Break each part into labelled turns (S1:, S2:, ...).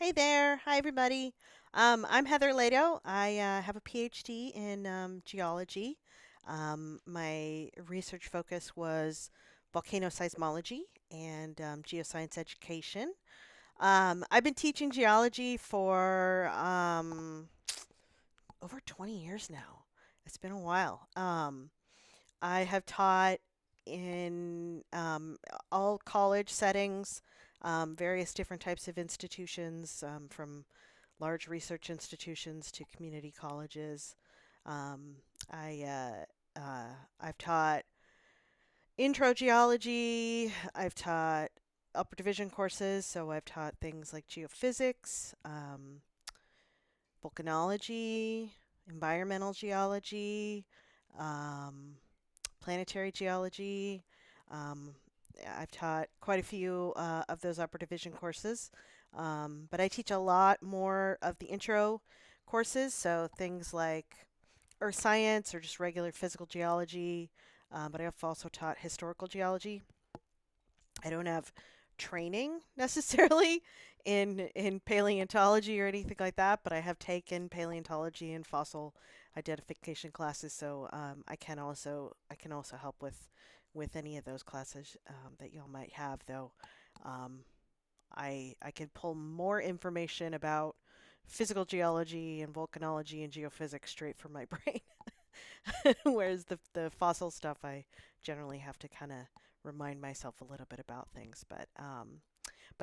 S1: Hey there. Hi, everybody. I'm Heather Lato. I have a PhD in geology. My research focus was volcano seismology and geoscience education. I've been teaching geology for over 20 years now. It's been a while. I have taught in all college settings, various different types of institutions, from large research institutions to community colleges. Um, I've taught intro geology. I've taught upper division courses, so I've taught things like geophysics, volcanology, environmental geology, um, planetary geology. Um, I've taught quite a few of those upper division courses, but I teach a lot more of the intro courses, so things like earth science or just regular physical geology. But I've also taught historical geology. I don't have training necessarily in paleontology or anything like that, but I have taken paleontology and fossil identification classes, so I can also help with any of those classes that y'all might have. Though um, I can pull more information about physical geology and volcanology and geophysics straight from my brain. Whereas the fossil stuff, I generally have to kind of remind myself a little bit about things. But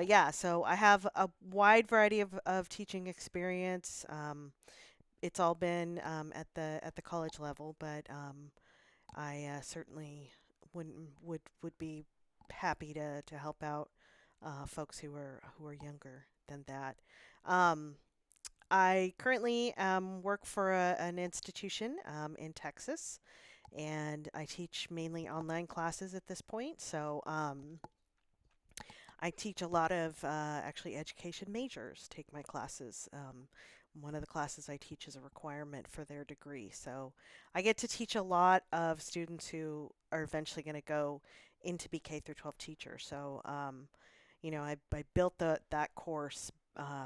S1: yeah, so I have a wide variety of teaching experience. It's all been at the college level, but I certainly would be happy to help out folks who are younger than that. Um, I currently work for an institution in Texas, and I teach mainly online classes at this point. So I teach a lot of actually education majors take my classes. One of the classes I teach is a requirement for their degree. So I get to teach a lot of students who are eventually going to go into be K through 12 teachers. So I built that course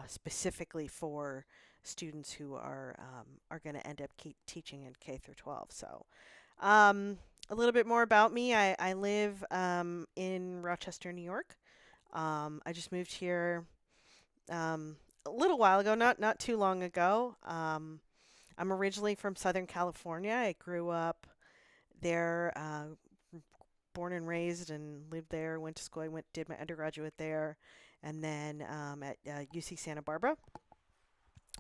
S1: specifically for students who are going to end up keep teaching in K through 12. So um, a little bit more about me. I live in Rochester, New York. I just moved here a little while ago, not too long ago. I'm originally from Southern California. I grew up there, born and raised, and lived there. Went to school. I did my undergraduate there, and then at UC Santa Barbara,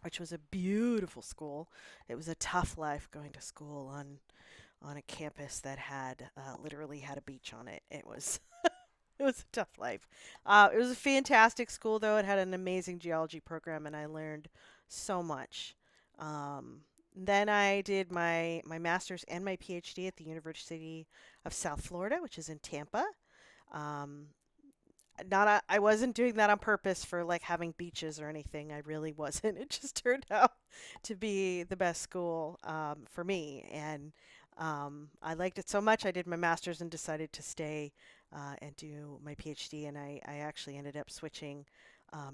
S1: which was a beautiful school. It was a tough life going to school on a campus that had literally had a beach on it. It was it was a tough life. It was a fantastic school, though. It had an amazing geology program, and I learned so much. Um, then I did my master's and my PhD at the University of South Florida, which is in Tampa. Um, I wasn't doing that on purpose for like having beaches or anything. I really wasn't. It just turned out to be the best school for me, and I liked it so much. I did my master's and decided to stay and do my PhD. And I actually ended up switching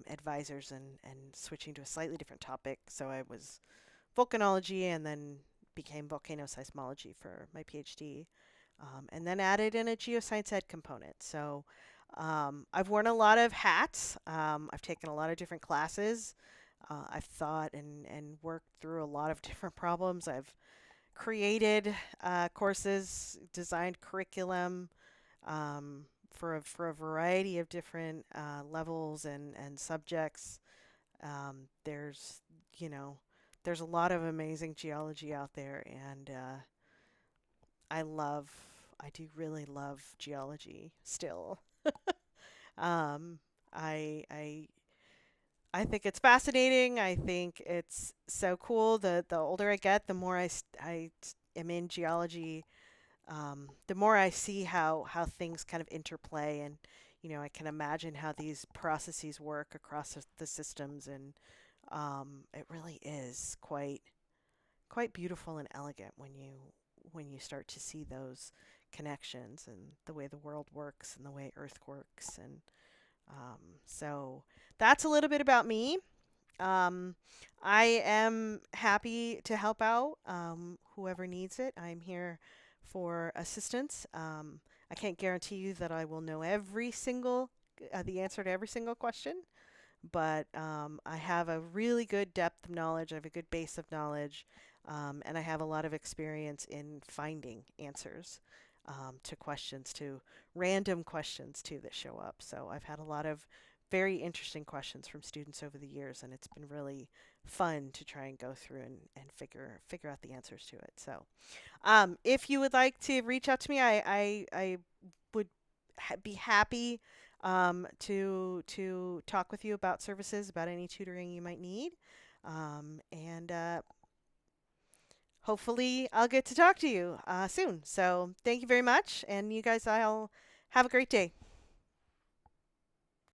S1: advisors and switching to a slightly different topic. So I was volcanology and then became volcano seismology for my PhD, and then added in a geoscience ed component. So I've worn a lot of hats. I've taken a lot of different classes. I've thought and worked through a lot of different problems. I've created courses, designed curriculum for a variety of different levels and subjects. There's you know there's a lot of amazing geology out there, and I love I do really love geology still. Um, I I I think it's fascinating. I think it's so cool. The older I get, the more am in geology. The more I see how things kind of interplay, and I can imagine how these processes work across the systems, and it really is quite beautiful and elegant when you start to see those connections and the way the world works and the way Earth works. And so that's a little bit about me. Um, I am happy to help out whoever needs it. I'm here for assistance. I can't guarantee you that I will know the answer to every single question, but I have a really good depth of knowledge. I have a good base of knowledge, and I have a lot of experience in finding answers to questions, to random questions too that show up. So I've had a lot of very interesting questions from students over the years, and it's been really fun to try and go through and figure out the answers to it. So if you would like to reach out to me, I would be happy to talk with you about services, about any tutoring you might need, and hopefully I'll get to talk to you soon. So thank you very much, and you guys, I'll have a great day.